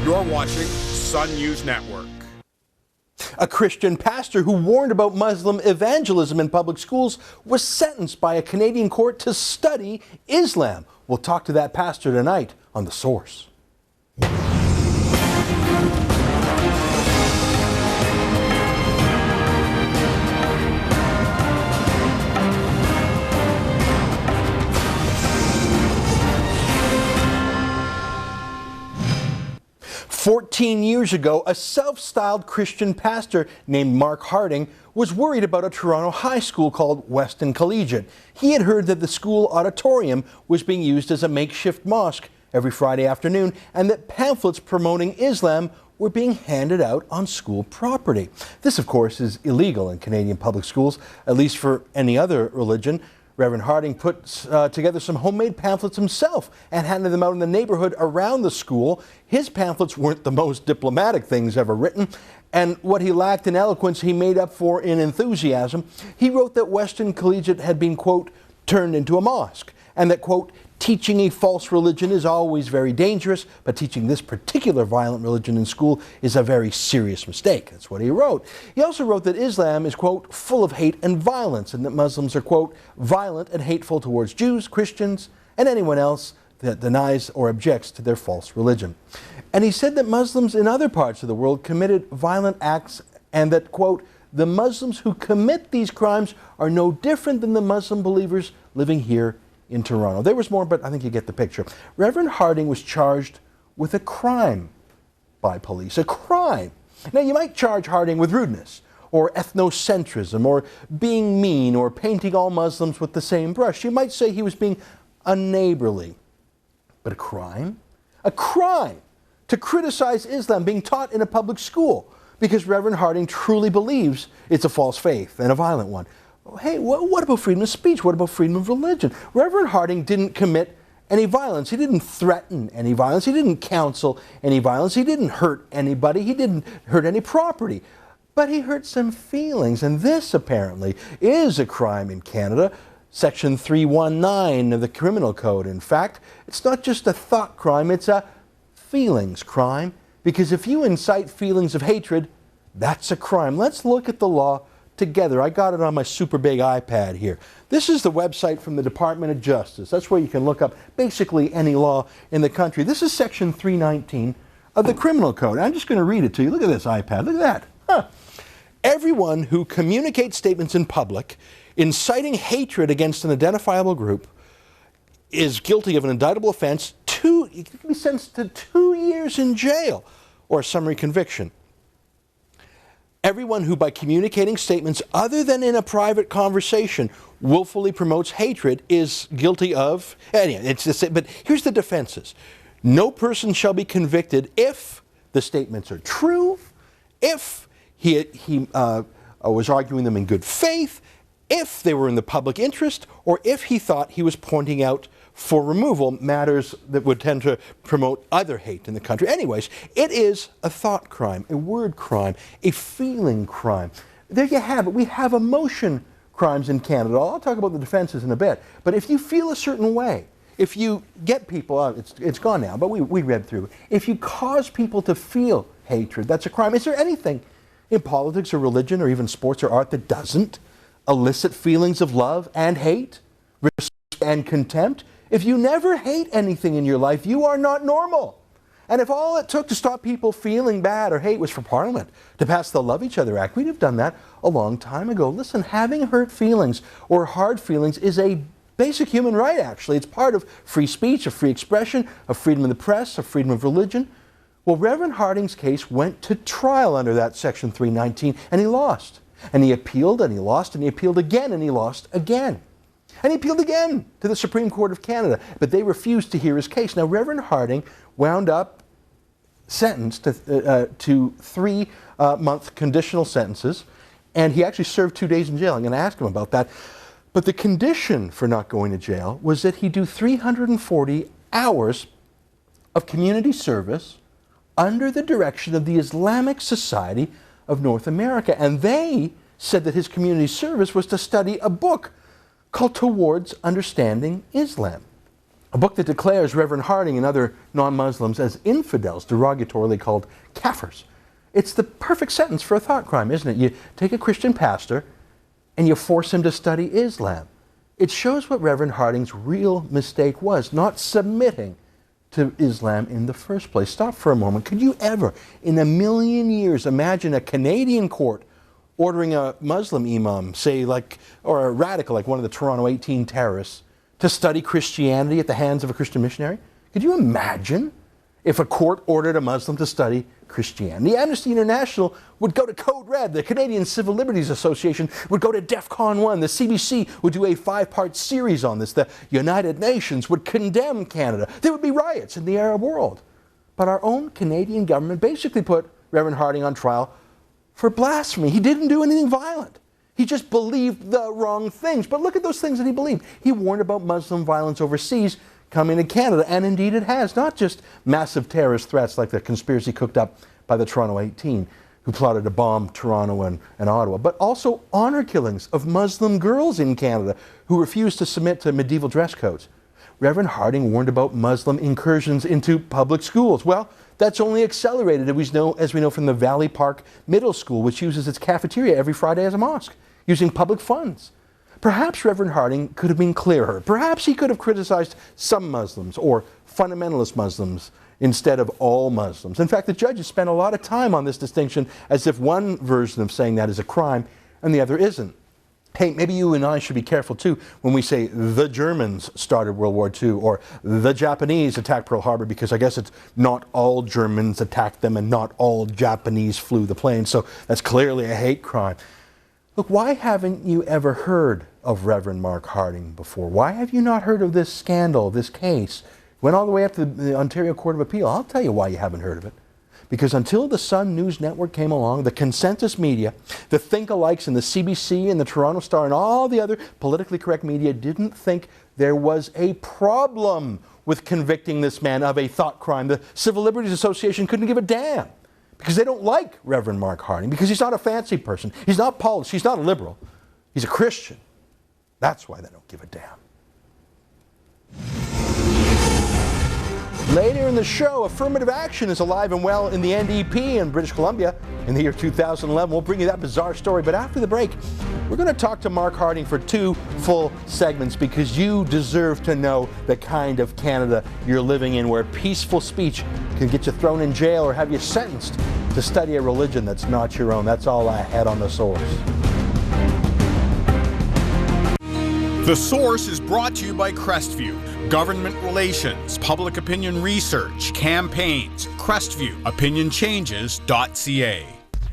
You're watching Sun News Network. A Christian pastor who warned about Muslim evangelism in public schools was sentenced by a Canadian court to study Islam. We'll talk to that pastor tonight on The Source. 14 years ago, a self-styled Christian pastor named Mark Harding was worried about a Toronto high school called Weston Collegiate. He had heard that the school auditorium was being used as a makeshift mosque every Friday afternoon and that pamphlets promoting Islam were being handed out on school property. This, of course, is illegal in Canadian public schools, at least for any other religion. Reverend Harding put together some homemade pamphlets himself and handed them out in the neighborhood around the school. His pamphlets weren't the most diplomatic things ever written, and what he lacked in eloquence he made up for in enthusiasm. He wrote that Weston Collegiate had been, quote, turned into a mosque, and that, quote, teaching a false religion is always very dangerous, but teaching this particular violent religion in school is a very serious mistake. That's what he wrote. He also wrote that Islam is, quote, full of hate and violence, and that Muslims are, quote, violent and hateful towards Jews, Christians, and anyone else that denies or objects to their false religion. And he said that Muslims in other parts of the world committed violent acts and that, quote, the Muslims who commit these crimes are no different than the Muslim believers living here in Toronto. There was more, but I think you get the picture. Reverend Harding was charged with a crime by police. A crime. Now, you might charge Harding with rudeness, or ethnocentrism, or being mean, or painting all Muslims with the same brush. You might say he was being unneighborly. But a crime? A crime to criticize Islam being taught in a public school because Reverend Harding truly believes it's a false faith and a violent one. Hey, what about freedom of speech? What about freedom of religion? Reverend Harding didn't commit any violence. He didn't threaten any violence. He didn't counsel any violence. He didn't hurt anybody. He didn't hurt any property. But he hurt some feelings, and this apparently is a crime in Canada. Section 319 of the Criminal Code. In fact, it's not just a thought crime, it's a feelings crime. Because if you incite feelings of hatred, that's a crime. Let's look at the law together. I got it on my super big iPad here. This is the website from the Department of Justice. That's where you can look up basically any law in the country. This is Section 319 of the Criminal Code. I'm just going to read it to you. Look at this iPad. Look at that. Huh. Everyone who communicates statements in public inciting hatred against an identifiable group is guilty of an indictable offense. You can be sentenced to 2 years in jail or a summary conviction. Everyone who, by communicating statements other than in a private conversation, willfully promotes hatred is guilty of. Anyway, but here's the defenses. No person shall be convicted if the statements are true, if he was arguing them in good faith, if they were in the public interest, or if he thought he was pointing out for removal matters that would tend to promote other hate in the country. Anyways, it is a thought crime, a word crime, a feeling crime. There you have it. We have emotion crimes in Canada. I'll talk about the defenses in a bit. But if you feel a certain way, if you get people, it's gone now, but we read through. If you cause people to feel hatred, that's a crime. Is there anything in politics or religion or even sports or art that doesn't elicit feelings of love and hate, respect and contempt? If you never hate anything in your life, you are not normal. And if all it took to stop people feeling bad or hate was for Parliament to pass the Love Each Other Act, we'd have done that a long time ago. Listen, having hurt feelings or hard feelings is a basic human right, actually. It's part of free speech, of free expression, of freedom of the press, of freedom of religion. Well, Reverend Harding's case went to trial under that Section 319, and he lost. And he appealed, and he lost, and he appealed again, and he lost again. And he appealed again to the Supreme Court of Canada, but they refused to hear his case. Now, Reverend Harding wound up sentenced to 3-month conditional sentences, and he actually served 2 days in jail. I'm going to ask him about that. But the condition for not going to jail was that he do 340 hours of community service under the direction of the Islamic Society of North America. And they said that his community service was to study a book called Towards Understanding Islam. A book that declares Reverend Harding and other non-Muslims as infidels, derogatorily called kafirs. It's the perfect sentence for a thought crime, isn't it? You take a Christian pastor and you force him to study Islam. It shows what Reverend Harding's real mistake was, not submitting to Islam in the first place. Stop for a moment. Could you ever, in a million years, imagine a Canadian court ordering a Muslim imam, say or a radical like one of the Toronto 18 terrorists, to study Christianity at the hands of a Christian missionary? Could you imagine if a court ordered a Muslim to study Christianity? Amnesty International would go to Code Red, the Canadian Civil Liberties Association would go to DEFCON 1, the CBC would do a 5-part series on this, the United Nations would condemn Canada, there would be riots in the Arab world. But our own Canadian government basically put Reverend Harding on trial for blasphemy. He didn't do anything violent. He just believed the wrong things. But look at those things that he believed. He warned about Muslim violence overseas coming to Canada, and indeed it has. Not just massive terrorist threats like the conspiracy cooked up by the Toronto 18, who plotted to bomb Toronto and Ottawa, but also honor killings of Muslim girls in Canada who refused to submit to medieval dress codes. Reverend Harding warned about Muslim incursions into public schools. Well, that's only accelerated, as we know from the Valley Park Middle School, which uses its cafeteria every Friday as a mosque, using public funds. Perhaps Reverend Harding could have been clearer. Perhaps he could have criticized some Muslims or fundamentalist Muslims instead of all Muslims. In fact, the judges spent a lot of time on this distinction as if one version of saying that is a crime and the other isn't. Hey, maybe you and I should be careful too when we say the Germans started World War II or the Japanese attacked Pearl Harbor, because I guess it's not all Germans attacked them and not all Japanese flew the plane, so that's clearly a hate crime. Look, why haven't you ever heard of Reverend Mark Harding before? Why have you not heard of this scandal, this case? Went all the way up to the Ontario Court of Appeal. I'll tell you why you haven't heard of it. Because until the Sun News Network came along, the consensus media, the think-alikes in the CBC and the Toronto Star and all the other politically correct media didn't think there was a problem with convicting this man of a thought crime. The Civil Liberties Association couldn't give a damn because they don't like Reverend Mark Harding, because he's not a fancy person. He's not polished. He's not a liberal. He's a Christian. That's why they don't give a damn. Later in the show, affirmative action is alive and well in the NDP in British Columbia in the year 2011. We'll bring you that bizarre story, but after the break, we're going to talk to Mark Harding for 2 full segments, because you deserve to know the kind of Canada you're living in, where peaceful speech can get you thrown in jail or have you sentenced to study a religion that's not your own. That's all ahead on The Source. The Source is brought to you by Crestview, government relations, public opinion research, campaigns. Crestview, opinionchanges.ca.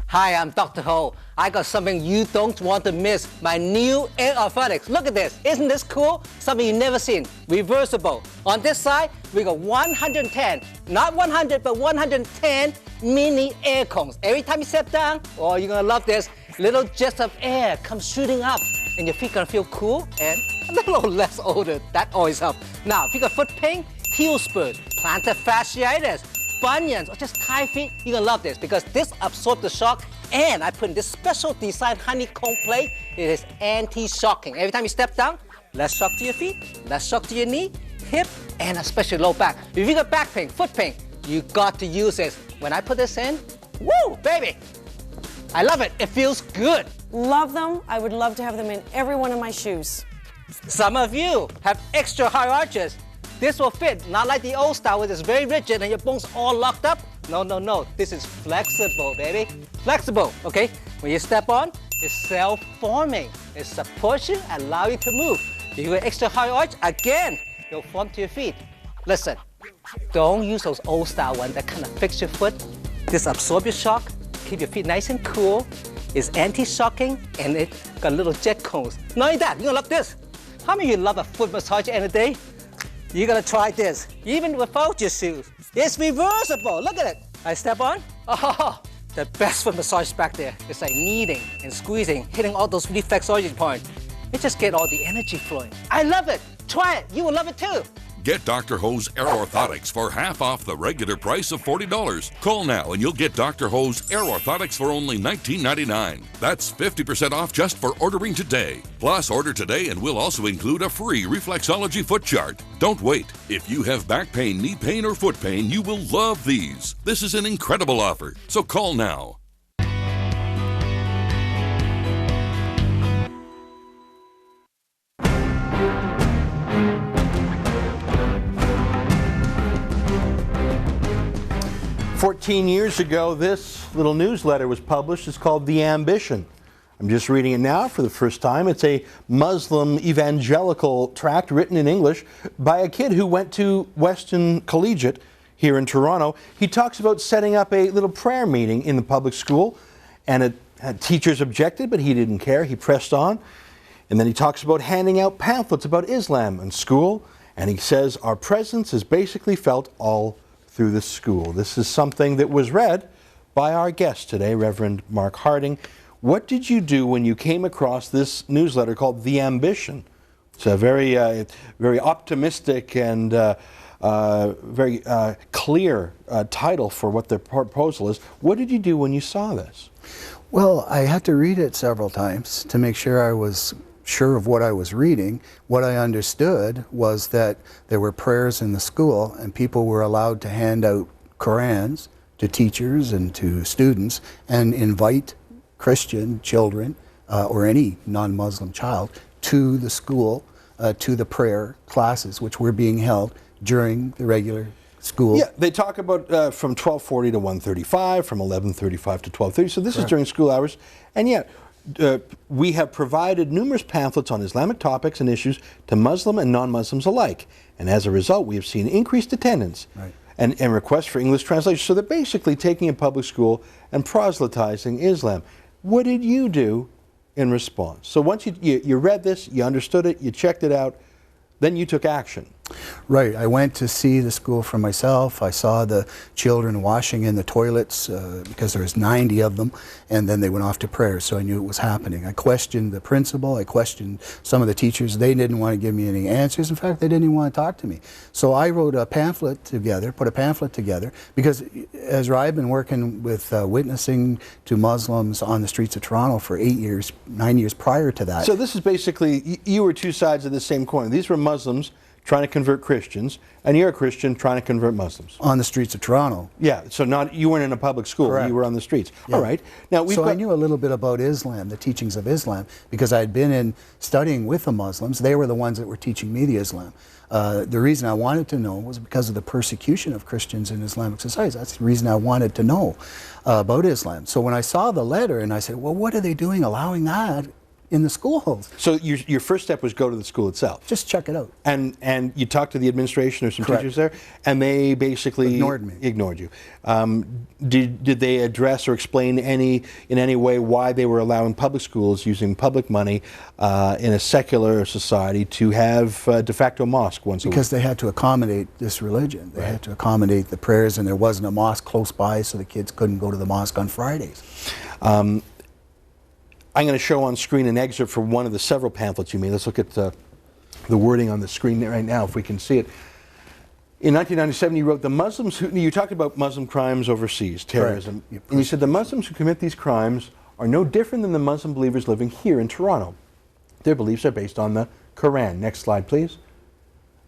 Hi, I'm Dr. Ho. I got something you don't want to miss. My new Air Orthotics. Look at this. Isn't this cool? Something you've never seen. Reversible. On this side, we got 110. Not 100, but 110 mini air cones. Every time you step down, oh, you're gonna love this. Little jets of air come shooting up, and your feet gonna feel cool and a little less odor. That always helps. Now, if you got foot pain, heel spurt, plantar fasciitis, bunions, or just tired feet, you're gonna love this, because this absorbs the shock, and I put in this special design honeycomb plate. It is anti-shocking. Every time you step down, less shock to your feet, less shock to your knee, hip, and especially low back. If you got back pain, foot pain, you got to use this. When I put this in, woo, baby! I love it. It feels good. Love them. I would love to have them in every one of my shoes. Some of you have extra high arches. This will fit, not like the old style, which is very rigid and your bones all locked up. No, no, no. This is flexible, baby. Flexible, okay? When you step on, it's self-forming. It supports you, allow you to move. If you got extra high arch, again, it'll form to your feet. Listen, don't use those old style ones that kind of fix your foot. This absorb your shock, keep your feet nice and cool. It's anti-shocking, and it got little jet cones. Not only that, you're gonna love this. How many of you love a foot massage any day? You're gonna try this, even without your shoes. It's reversible, look at it. I step on, oh, the best foot massage back there. It's like kneading and squeezing, hitting all those reflexology points. It just gets all the energy flowing. I love it, try it, you will love it too. Get Dr. Ho's Air Orthotics for half off the regular price of $40. Call now and you'll get Dr. Ho's Air Orthotics for only $19.99. That's 50% off just for ordering today. Plus, order today and we'll also include a free reflexology foot chart. Don't wait. If you have back pain, knee pain, or foot pain, you will love these. This is an incredible offer, so call now. "14 years ago, this little newsletter was published. It's called The Ambition. I'm just reading it now for the first time. It's a Muslim evangelical tract written in English by a kid who went to Weston Collegiate here in Toronto. He talks about setting up a little prayer meeting in the public school, and teachers objected, but he didn't care. He pressed on. And then he talks about handing out pamphlets about Islam in school, and he says our presence is basically felt all through the school. This is something that was read by our guest today, Reverend Mark Harding. What did you do when you came across this newsletter called The Ambition? It's a very optimistic and very clear title for what their proposal is. What did you do when you saw this? Well, I had to read it several times to make sure I was sure of what I was reading. What I understood was that there were prayers in the school and people were allowed to hand out Qurans to teachers and to students and invite Christian children or any non-Muslim child to the school, to the prayer classes which were being held during the regular school. Yeah, they talk about from 12:40 to 1:35, from 11:35 to 12:30. So this is during school hours. And yet, we have provided numerous pamphlets on Islamic topics and issues to Muslim and non-Muslims alike. And as a result, we have seen increased attendance and requests for English translation. So they're basically taking a public school and proselytizing Islam. What did you do in response? So once you read this, you understood it, you checked it out, then you took action. Right. I went to see the school for myself. I saw the children washing in the toilets because there was 90 of them, and then they went off to prayer, so I knew it was happening. I questioned the principal. I questioned some of the teachers. They didn't want to give me any answers. In fact, they didn't even want to talk to me. So I wrote a pamphlet together, put a pamphlet together, because Ezra, I've been working with witnessing to Muslims on the streets of Toronto for 8 years, 9 years prior to that. So this is basically, you were two sides of the same coin. These were Muslims trying to convert Christians, and you're a Christian trying to convert Muslims. On the streets of Toronto. Yeah, so you weren't in a public school, Correct. You were on the streets. Yeah. All right. Now I knew a little bit about Islam, the teachings of Islam, because I had been studying with the Muslims. They were the ones that were teaching me the Islam. The reason I wanted to know was because of the persecution of Christians in Islamic societies. That's the reason I wanted to know about Islam. So when I saw the letter and I said, well, what are they doing allowing that in the schools? So your first step was go to the school itself. Just check it out. And you talked to the administration or some Correct. teachers there, and they basically ignored you. Did they address or explain in any way why they were allowing public schools using public money in a secular society to have de facto mosque once a week? Because they had to accommodate this religion. They had to accommodate the prayers, and there wasn't a mosque close by, so the kids couldn't go to the mosque on Fridays. I'm going to show on screen an excerpt from one of the several pamphlets you made. Let's look at the wording on the screen right now, if we can see it. In 1997, you wrote, you talked about Muslim crimes overseas, terrorism, and you said the Muslims who commit these crimes are no different than the Muslim believers living here in Toronto. Their beliefs are based on the Quran. Next slide, please.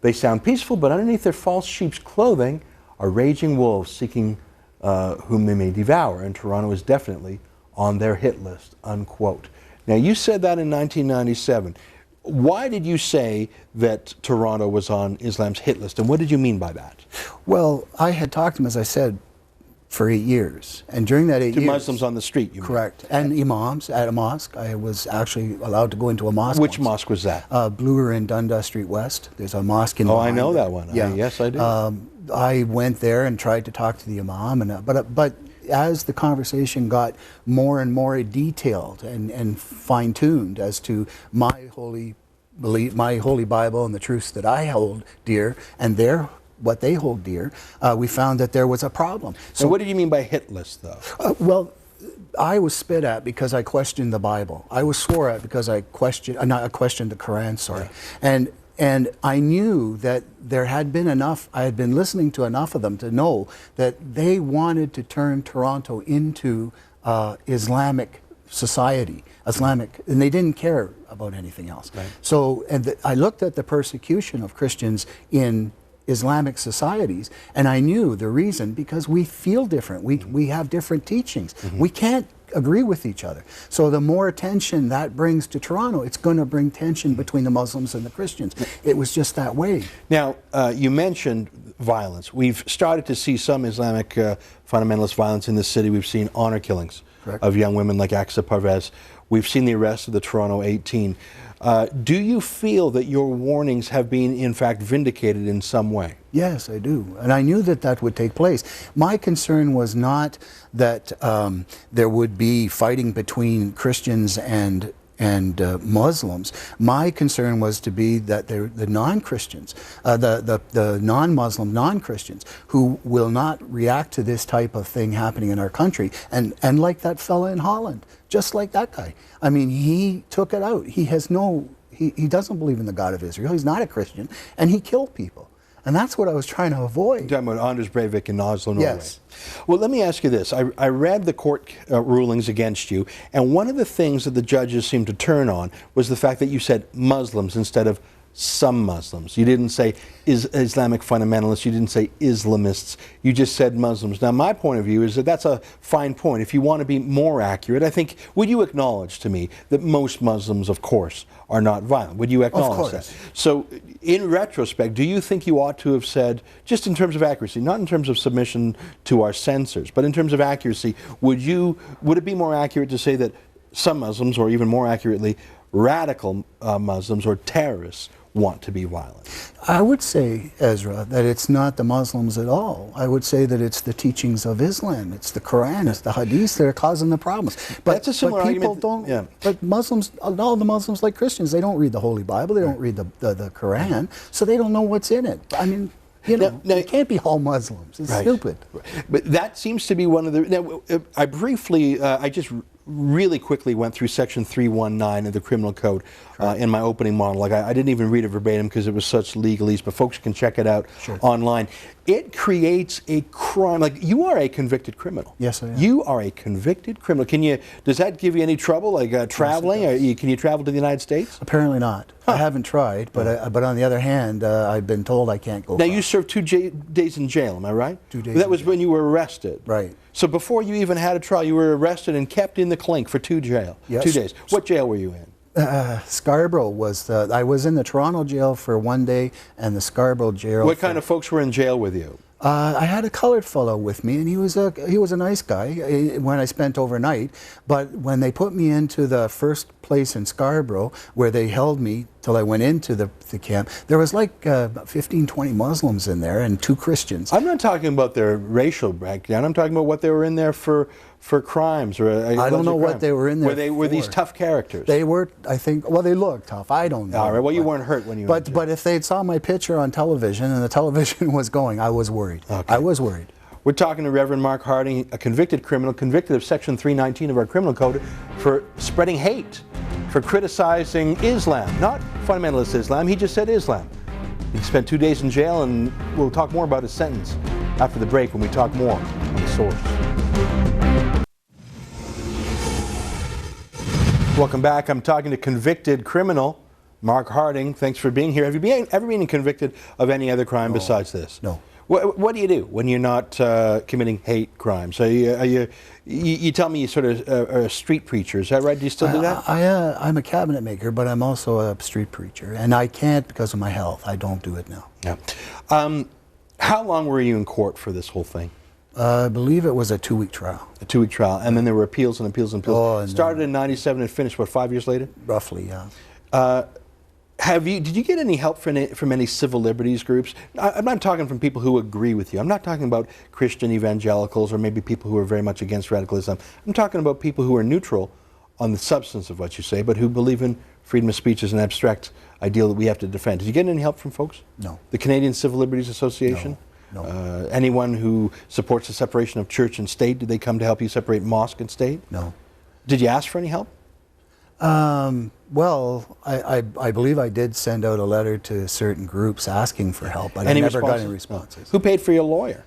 They sound peaceful, but underneath their false sheep's clothing are raging wolves seeking whom they may devour, and Toronto is definitely on their hit list, unquote. Now, you said that in 1997. Why did you say that Toronto was on Islam's hit list, and what did you mean by that? Well, I had talked to them, as I said, for 8 years. And during that 8 years... To Muslims on the street, you mean? Correct. And imams at a mosque. I was actually allowed to go into a mosque. Which mosque was that? Bloor in Dundas Street West. There's a mosque in... Oh, I know that one. Yeah. Yes, I do. I went there and tried to talk to the imam, but as the conversation got more and more detailed and fine-tuned as to my holy Bible and the truths that I hold dear and what they hold dear, we found that there was a problem. So what did you mean by hit list, though? Well, I was spit at because I questioned the Bible. I was swore at because I questioned the Quran, sorry. Yeah. And And I knew that there had been enough, I had been listening to enough of them to know that they wanted to turn Toronto into Islamic society, and they didn't care about anything else. Right. So, I looked at the persecution of Christians in Islamic societies, and I knew the reason, because we feel different. We have different teachings. We can't agree with each other. So the more attention that brings to Toronto, it's going to bring tension between the Muslims and the Christians. It was just that way. Now, you mentioned violence. We've started to see some Islamic fundamentalist violence in this city. We've seen honor killings of young women like Aqsa Parvez. We've seen the arrest of the Toronto 18. Do you feel that your warnings have been, in fact, vindicated in some way? Yes, I do. And I knew that that would take place. My concern was not that there would be fighting between Christians and Muslims. My concern was to be that the non-Christians, the non-Muslim, non-Christians, who will not react to this type of thing happening in our country, and like that fella in Holland, just like that guy. I mean, he took it out. He has he doesn't believe in the God of Israel. He's not a Christian, and he killed people. And that's what I was trying to avoid. You're talking about Anders Breivik in Oslo, Norway. Yes. Well, let me ask you this. I read the court rulings against you, and one of the things that the judges seemed to turn on was the fact that you said Muslims instead of some Muslims. You didn't say Islamic fundamentalists. You didn't say Islamists. You just said Muslims. Now, my point of view is that that's a fine point. If you want to be more accurate, I think, would you acknowledge to me that most Muslims, of course, are not violent? Would you acknowledge that? So, in retrospect, do you think you ought to have said, just in terms of accuracy, not in terms of submission to our censors, but in terms of accuracy, would it be more accurate to say that some Muslims, or even more accurately, radical Muslims or terrorists, want to be violent? I would say, Ezra, that it's not the Muslims at all. I would say that it's the teachings of Islam, it's the Quran, it's the Hadith that are causing the problems. But, that's a similar people argument. Don't. Yeah. But Muslims, all the Muslims, like Christians, they don't read the Holy Bible, they don't read the Quran, so they don't know what's in it. I mean, you know, now, it can't be all Muslims. It's stupid. But that seems to be one of the. Now, I just really quickly went through Section 319 of the Criminal Code in my opening monologue. I didn't even read it verbatim because it was such legalese, but folks can check it out online. It creates a crime. Like, you are a convicted criminal. Yes, I am. You are a convicted criminal. Does that give you any trouble, like traveling? Yes, can you travel to the United States? Apparently not. I haven't tried, but on the other hand, I've been told I can't go. Now, you served 2 days in jail, am I right? 2 days. That was when you were arrested. Right. So before you even had a trial, you were arrested and kept in the clink for 2 days. Yes. 2 days. What jail were you in? Scarborough was I was in the Toronto jail for 1 day, and the Scarborough jail. What kind of folks were in jail with you? I had a colored fellow with me, and he was a nice guy when I spent overnight. But when they put me into the first place in Scarborough, where they held me till I went into the camp, there was like 15, 20 Muslims in there and 2 Christians. I'm not talking about their racial background. I'm talking about what they were in there for crimes or I don't know what they were in there. Were these tough characters? They were, I think. Well, they looked tough. I don't know. All right. Well, you weren't hurt when you. But if they saw my picture on television and the television was going, I was worried. Okay. I was worried. We're talking to Reverend Mark Harding, a convicted criminal, convicted of Section 319 of our criminal code for spreading hate, for criticizing Islam, not fundamentalist Islam. He just said Islam. He spent 2 days in jail, and we'll talk more about his sentence after the break when we talk more on The Source. Welcome back. I'm talking to convicted criminal Mark Harding. Thanks for being here. Have you ever been convicted of any other crime besides this? No. What do you do when you're not committing hate crimes? You tell me you sort of are a street preacher. Is that right? Do you still do that? I'm a cabinet maker, but I'm also a street preacher, and I can't because of my health. I don't do it now. Yeah. How long were you in court for this whole thing? I believe it was a 2-week trial. A 2-week trial, and then there were appeals and appeals and appeals. Oh, and started in '97 and finished, what, 5 years later? Roughly, yeah. Did you get any help from any civil liberties groups? I'm not talking from people who agree with you. I'm not talking about Christian evangelicals or maybe people who are very much against radicalism. I'm talking about people who are neutral on the substance of what you say, but who believe in freedom of speech as an abstract ideal that we have to defend. Did you get any help from folks? No. The Canadian Civil Liberties Association? No. Anyone who supports the separation of church and state, did they come to help you separate mosque and state? No. Did you ask for any help? Well, I believe I did send out a letter to certain groups asking for help, but Any I never got responses? any responses. Who paid for your lawyer?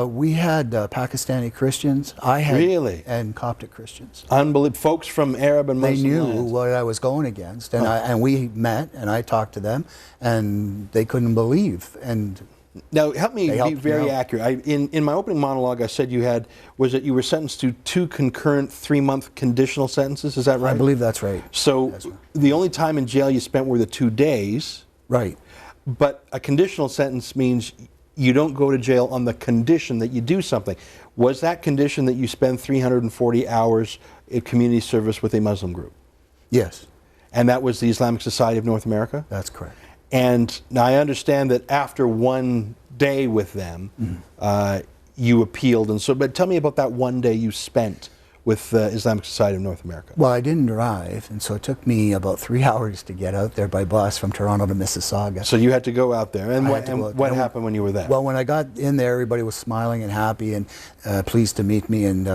We had Pakistani Christians. I had Really? And Coptic Christians. Unbelievable. Folks from Arab and They Muslim knew lands. what I was going against, and and we met, and I talked to them, and they couldn't believe. And Now, help me They be helped me very out. accurate. In my opening monologue, I said you were sentenced to 2 concurrent 3-month conditional sentences. Is that right? I believe that's right. So Ezra. the only time in jail you spent were the 2 days, Right. but a conditional sentence means you don't go to jail on the condition that you do something. Was that condition that you spend 340 hours in community service with a Muslim group? Yes, And that was the Islamic Society of North America? that's correct. And now I understand that after 1 day with them, you appealed, and so. But tell me about that 1 day you spent with the Islamic Society of North America. Well, I didn't drive, and so it took me about 3 hours to get out there by bus from Toronto to Mississauga. So you had to go out there, and I what, had to go out what there. happened when you were there? Well, when I got in there, everybody was smiling and happy and pleased to meet me. And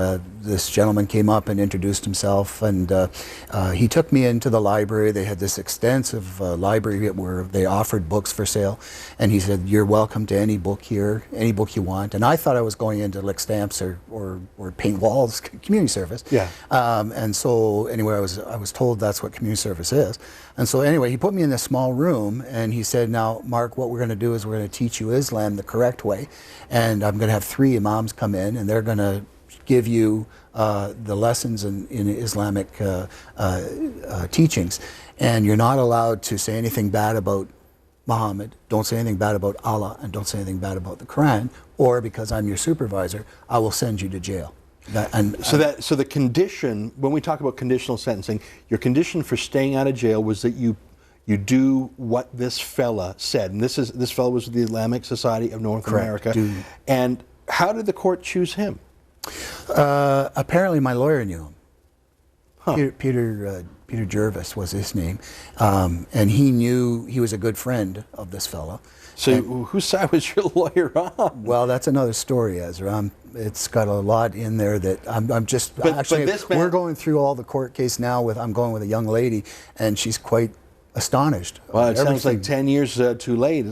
this gentleman came up and introduced himself, and he took me into the library. They had this extensive library where they offered books for sale, and he said, "You're welcome to any book here, any book you want." And I thought I was going in to lick stamps or paint walls, community service. Yeah. And so anyway, I was told that's what community service is. And so anyway, he put me in this small room, and he said, "Now, Mark, what we're going to do is we're going to teach you Islam the correct way, and I'm going to have 3 imams come in, and they're going to give you the lessons in Islamic teachings, and you're not allowed to say anything bad about Muhammad, don't say anything bad about Allah, and don't say anything bad about the Quran, or because I'm your supervisor, I will send you to jail." So the condition, when we talk about conditional sentencing, your condition for staying out of jail was that you do what this fella said, and this fella was with the Islamic Society of North America. And how did the court choose him? Apparently, my lawyer knew him. Huh. Peter Jervis was his name, and he was a good friend of this fella. So whose side was your lawyer on? Well, that's another story, Ezra. It's got a lot in there that I'm just actually. We're going through all the court case now. I'm going with a young lady, and she's quite astonished. Well, it sounds like 10 years too late.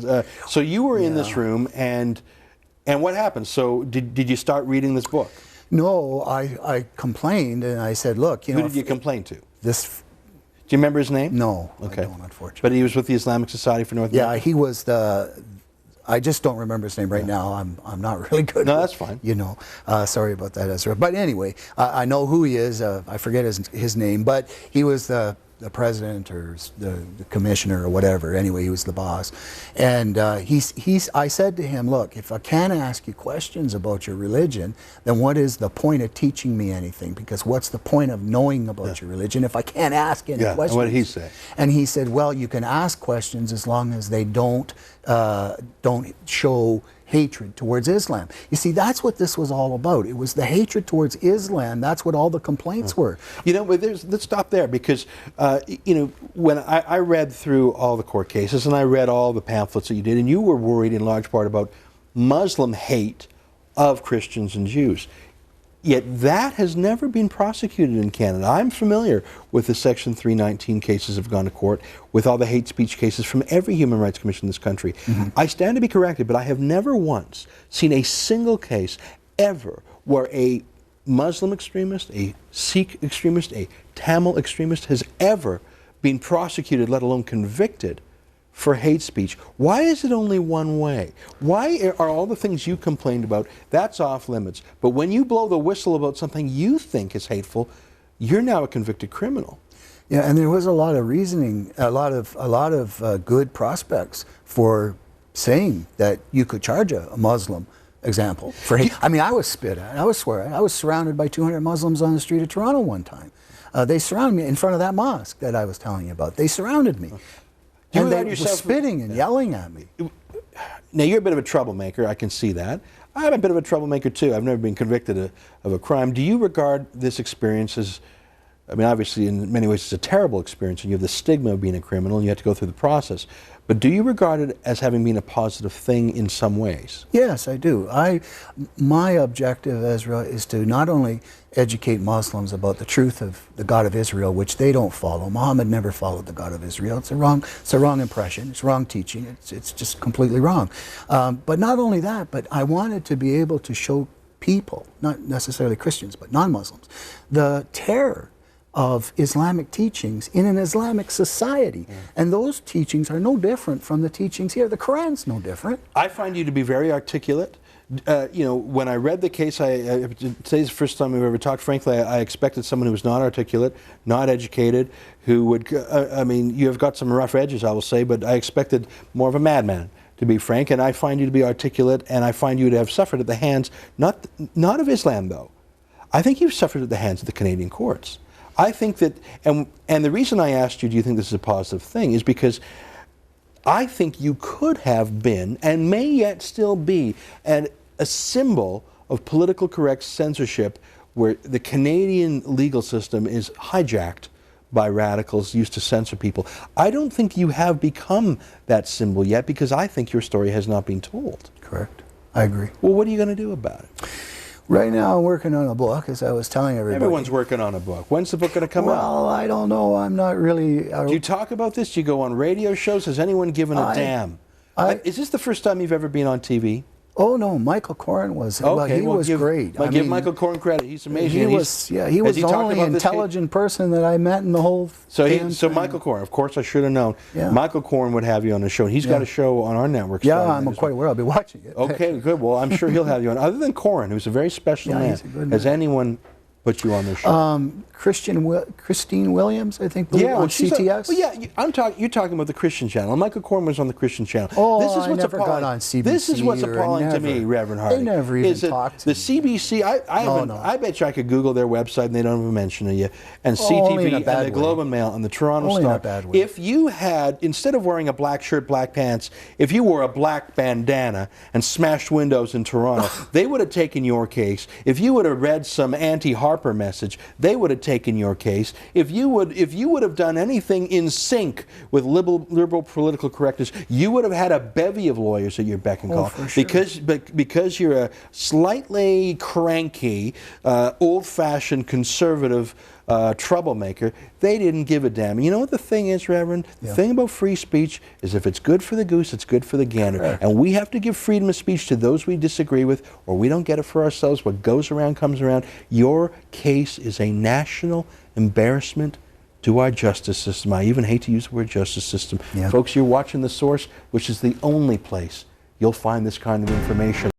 So you were in this room, and what happened? So did you start reading this book? No, I complained, and I said, "Look, Who did you complain to? This." Do you remember his name? No, Okay. I don't, unfortunately. But he was with the Islamic Society for North America? Yeah, he was I just don't remember his name right now. I'm not really good. No, that's fine. You know, sorry about that, Ezra. But anyway, I know who he is. I forget his name, but he was the president or the commissioner or whatever. Anyway, he was the boss, and I said to him, "Look, if I can't ask you questions about your religion, then what is the point of teaching me anything? Because what's the point of knowing about your religion if I can't ask any questions?" And what did he say? And he said, "Well, you can ask questions as long as they don't show hatred towards Islam." You see, that's what this was all about. It was the hatred towards Islam. That's what all the complaints were. You know, but let's stop there, because when I read through all the court cases and I read all the pamphlets that you did, and you were worried in large part about Muslim hate of Christians and Jews. Yet that has never been prosecuted in Canada. I'm familiar with the Section 319 cases that have gone to court, with all the hate speech cases from every human rights commission in this country. Mm-hmm. I stand to be corrected, but I have never once seen a single case ever where a Muslim extremist, a Sikh extremist, a Tamil extremist has ever been prosecuted, let alone convicted, for hate speech. Why is it only one way? Why are all the things you complained about, that's off limits, but when you blow the whistle about something you think is hateful, you're now a convicted criminal? Yeah, and there was a lot of reasoning, a lot of good prospects for saying that you could charge a Muslim example for hate. I mean, I was spit at, I was swear at. I was surrounded by 200 Muslims on the street of Toronto one time. They surrounded me in front of that mosque that I was telling you about. They surrounded me. And they were spitting and yelling at me. Now, you're a bit of a troublemaker, I can see that. I'm a bit of a troublemaker too. I've never been convicted of a crime. Do you regard this experience as I mean, obviously, in many ways, it's a terrible experience, and you have the stigma of being a criminal, and you have to go through the process. But do you regard it as having been a positive thing in some ways? Yes, I do. My objective, Ezra, is to not only educate Muslims about the truth of the God of Israel, which they don't follow. Muhammad never followed the God of Israel. It's a wrong impression. It's wrong teaching. It's just completely wrong. But not only that, but I wanted to be able to show people, not necessarily Christians, but non-Muslims, the terror of Islamic teachings in an Islamic society. And those teachings are no different from the teachings here. The Quran's no different. I find you to be very articulate. You know, when I read the case, today's the first time we've ever talked. Frankly, I expected someone who was not articulate, not educated, who would, I mean, you have got some rough edges, I will say, but I expected more of a madman, to be frank. And I find you to be articulate, and I find you to have suffered at the hands, not of Islam, though. I think you've suffered at the hands of the Canadian courts. I think that, and the reason I asked you, do you think this is a positive thing, is because I think you could have been, and may yet still be, a symbol of political correct censorship where the Canadian legal system is hijacked by radicals used to censor people. I don't think you have become that symbol yet, because I think your story has not been told. Correct. I agree. Well, what are you going to do about it? Right now I'm working on a book, as I was telling everybody. Everyone's working on a book. When's the book going to come out? Well, I don't know. I'm not really... Do you talk about this? Do you go on radio shows? Has anyone given a damn? Is this the first time you've ever been on TV? Oh no, Michael Corrin was. Okay, well, he was great. I mean, Michael Corrin credit. He's amazing. He was the only intelligent person that I met in the whole. So Michael Corrin. Of course, I should have known. Yeah. Michael Corrin would have you on the show. He's got a show on our network. Yeah, I'm quite aware. I'll be watching it. Okay, good. Well, I'm sure he'll have you on. Other than Corrin, who's a very special man, he's a good has man. anyone put you on the show? Christine Williams, I think, on CTS. You're talking about the Christian channel. Michael Corrin was on the Christian channel. Oh, I never got on CBC. This is what's appalling to me, Reverend Harding. They never even talked to me. The CBC, I bet you I could Google their website and they don't even mention you. And CTV and the Globe and Mail and the Toronto Star. If you had, instead of wearing a black shirt, black pants, if you wore a black bandana and smashed windows in Toronto, they would have taken your case. If you would have read some anti-Harper message, they would have taken your case. If you would have done anything in sync with liberal political correctness, you would have had a bevy of lawyers at your beck and call. For sure. Because you're a slightly cranky, old-fashioned conservative troublemaker, they didn't give a damn. You know what the thing is, Reverend? The thing about free speech is if it's good for the goose, it's good for the gander. Correct. And we have to give freedom of speech to those we disagree with, or we don't get it for ourselves. What goes around comes around. Your case is a national embarrassment to our justice system. I even hate to use the word justice system. Yeah. Folks, you're watching The Source, which is the only place you'll find this kind of information.